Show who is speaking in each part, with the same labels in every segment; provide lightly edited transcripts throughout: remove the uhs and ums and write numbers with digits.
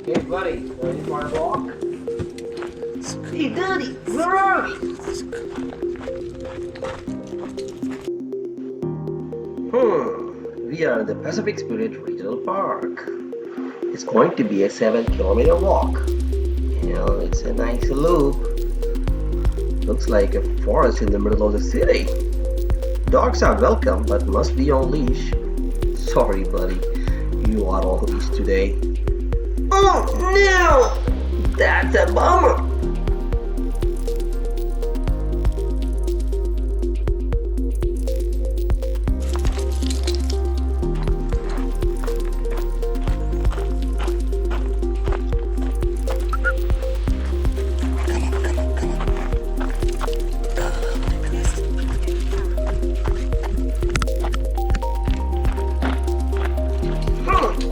Speaker 1: Hey buddy, ready for a walk? Hey daddy, where are we? We are in the Pacific Spirit Regional Park. It's going to be a 7 kilometer walk. It's a nice loop. Looks like a forest in the middle of the city. Dogs are welcome but must be on leash. Sorry buddy, you are on leash today. Oh no! That's a bummer!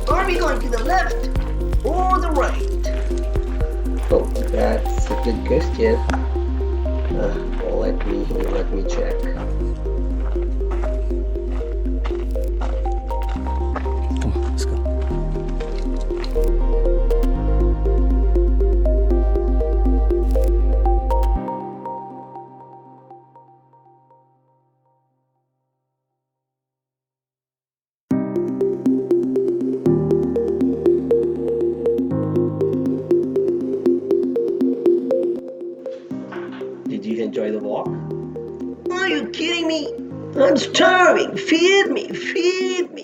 Speaker 1: Are we going to the left or the right? Oh, that's a good question. Let me check.
Speaker 2: Come on, let's go.
Speaker 1: Did you enjoy the walk? Are you kidding me? I'm starving. Feed me, feed me.